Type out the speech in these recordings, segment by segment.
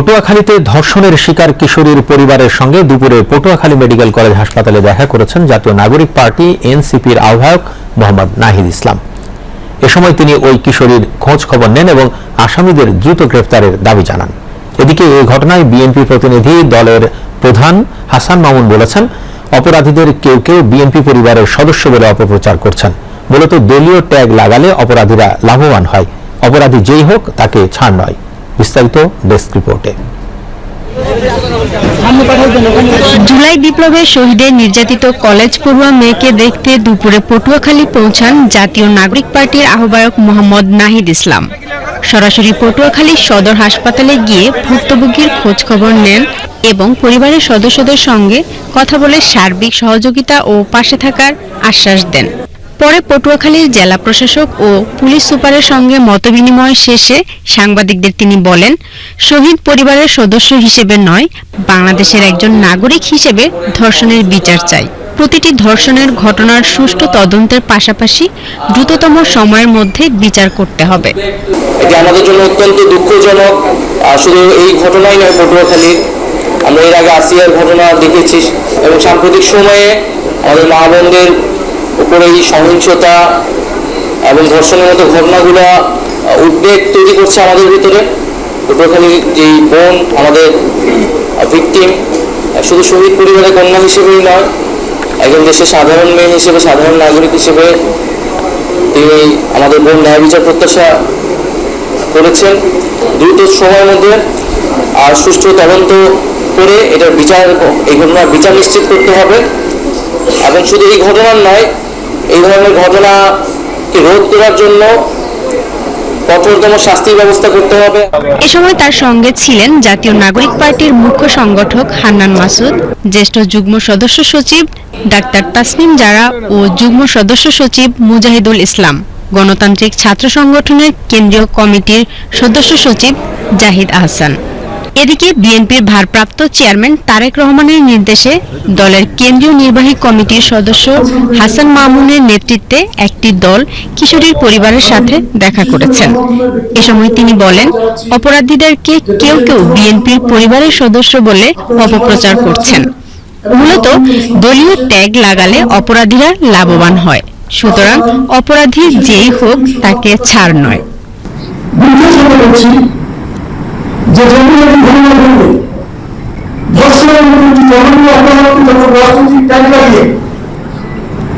পটুয়াখালীতে ধর্ষণের শিকার কিশোরীর পরিবারের সঙ্গে দুপুরে পটুয়াখালী মেডিকেল কলেজ হাসপাতালে দেখা করেছেন জাতীয় নাগরিক পার্টি এনসিপির আহ্বায়ক মোহাম্মদ নাহিদ ইসলাম। এ সময় তিনি ওই কিশোরীর খোঁজ খবর নেন এবং আসামিদের দ্রুত গ্রেফতারের দাবি জানান। এদিকে এই ঘটনায় বিএনপি প্রতিনিধি দলের প্রধান হাসান মামুন বলেছেন, অপরাধীদের কেউ কেউ বিএনপি পরিবারের সদস্য বলে অপপ্রচার করছেন। মূলত দলীয় ট্যাগ লাগালে অপরাধীরা লাভবান হয়, অপরাধী যেই হোক তাকে ছাড় নয়। বিস্তারিত ডেস্ক রিপোর্টে। জুলাই বিপ্লবের শহীদের নির্যাতিত কলেজ পড়ুয়া মেয়েকে দেখতে দুপুরে পটুয়াখালী পৌঁছান জাতীয় নাগরিক পার্টির আহ্বায়ক মোহাম্মদ নাহিদ ইসলাম। সরাসরি পটুয়াখালী সদর হাসপাতালে গিয়ে ভুক্তভোগীর খোঁজ খবর নেন এবং পরিবারের সদস্যদের সঙ্গে কথা বলে সার্বিক সহযোগিতা ও পাশে থাকার আশ্বাস দেন। পরে পটুয়াখালীর জেলা প্রশাসক ও পুলিশ সুপারের সঙ্গে মতবিনিময় শেষে সাংবাদিকদের তিনি বলেন, শহীদ পরিবারের সদস্য হিসেবে নয়, বাংলাদেশের একজন নাগরিক হিসেবে ধর্ষণের বিচার চাই। প্রতিটি ধর্ষণের ঘটনার সুষ্ঠু তদন্তের পাশাপাশি দ্রুততম সময়ের মধ্যে বিচার করতে হবে। এটি আমাদের জন্য অত্যন্ত দুঃখজনক। শুধু এই ঘটনাই নয়, পটুয়াখালীর আমরা এর আগে আসিয়ার ঘটনা দেখেছি এবং সাম্প্রতিক সময়ে আমাদের মা বোনদের উপরে এই সহিংসতা এবং ধর্ষণের মতো ঘটনাগুলো উদ্বেগ তৈরি করছে আমাদের ভিতরে। পটুয়াখালীর যেই বোন আমাদের ভিকটিম, শুধু শহীদ পরিবারের কন্যা হিসেবেই নয়, একজন দেশের সাধারণ মেয়ে হিসেবে, সাধারণ নাগরিক হিসেবে তিনি আমাদের বোন ন্যায় বিচার প্রত্যাশা করেছেন। দ্রুত সময়ের মধ্যে আর সুষ্ঠু তদন্ত করে এটার বিচার, এই ঘটনার বিচার নিশ্চিত করতে হবে এবং শুধু এই ঘটনার নয়, এই ধরনের ঘটনাকে রোধ করার জন্য কঠোরতম শাস্তির ব্যবস্থা করতে হবে। এ সময় তার সঙ্গে ছিলেন জাতীয় নাগরিক পার্টির মুখ্য সংগঠক হান্নান মাসুদ, জ্যেষ্ঠ যুগ্ম সদস্য সচিব ডাক্তার তাসনিম জারা ও যুগ্ম সদস্য সচিব মুজাহিদুল ইসলাম, গণতান্ত্রিক ছাত্র সংগঠনের কেন্দ্রীয় কমিটির সদস্য সচিব জাহিদ আহসান। এদিকে বিএনপির ভারপ্রাপ্ত চেয়ারম্যান তারেক রহমানের নির্দেশে দলের কেন্দ্রীয় নির্বাহী কমিটির সদস্য হাসান মামুনের নেতৃত্বে একটি দল কিশোরীর পরিবারের সাথে দেখা করেছেন। এ সময় তিনি বলেন, অপরাধীদেরকে কেউ কেউ বিএনপির পরিবারের সদস্য বলে অপপ্রচার করছেন। মূলত দলীয় ট্যাগ লাগালে অপরাধীরা লাভবান হয়, সুতরাং অপরাধী যেই হোক তাকে ছাড় নয়। যে জমির ঘটনা ঘটবে, ধর্ষণের মতো জঘন্য অপরাধকে যখন রাজনৈতিক ট্যাগ লাগিয়ে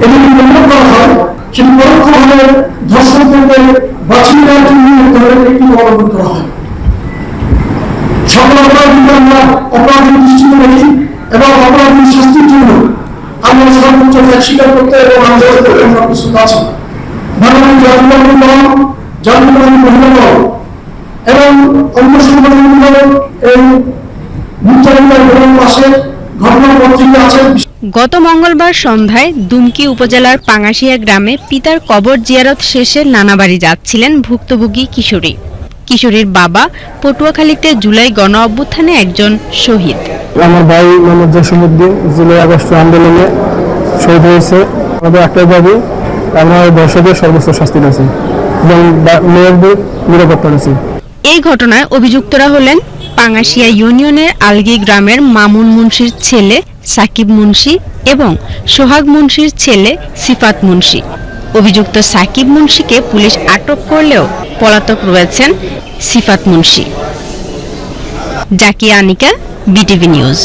এগুলি প্রমাণ করা হয়, সেটি পরোক্ষভাবে ধর্ষণকে বাঁচিয়ে দেওয়ার জন্য একটি অবলম্বন করা হয়। সকল অপরাধীকে আমরা অপরাধের দৃষ্টিতে রাখি এবং অপরাধীর শাস্তির জন্য আমরা সর্বোচ্চ ত্যাগ স্বীকার করতে এবং আন্দোলন করতে আমরা প্রস্তুত আছি। বাংলাদেশ জাতীয়তাবাদী দল, জাতীয়তাবাদী মহিলা দল এবং অন্য সংগঠনগুলো এই নির্যাতনের পাশে ঘটনা পত্রিকা আছে। গত মঙ্গলবার সন্ধ্যায় দুমকি উপজেলার পাঙ্গাশিয়া গ্রামে পিতার কবর জিয়ারত শেষে নানাবাড়ি যাচ্ছিলেন ভুক্তভোগী কিশোরী। কিশোরীর বাবা পটুয়াখালীতে জুলাই গণ অভ্যুত্থানে একজন শহীদ। আমার ভাই মোহাম্মদ জসিমউদ্দিন জুলাই আগস্ট আন্দোলনে শহীদ হয়েছে। আমাদের একটাই দাবি, আমরা দর্শকদের সর্বোচ্চ শাস্তি আছে এবং মেয়রদের নিরাপত্তা আছে। এই ঘটনায় অভিযুক্তরা হলেন পাঙ্গাশিয়া ইউনিয়নের আলগি গ্রামের মামুন মুন্সির ছেলে সাকিব মুন্সি এবং সোহাগ মুন্সির ছেলে সিফাত মুন্সি। অভিযুক্ত সাকিব মুন্সিকে পুলিশ আটক করলেও পলাতক রয়েছেন সিফাত মুন্সি। Zakia Anika, BTV news.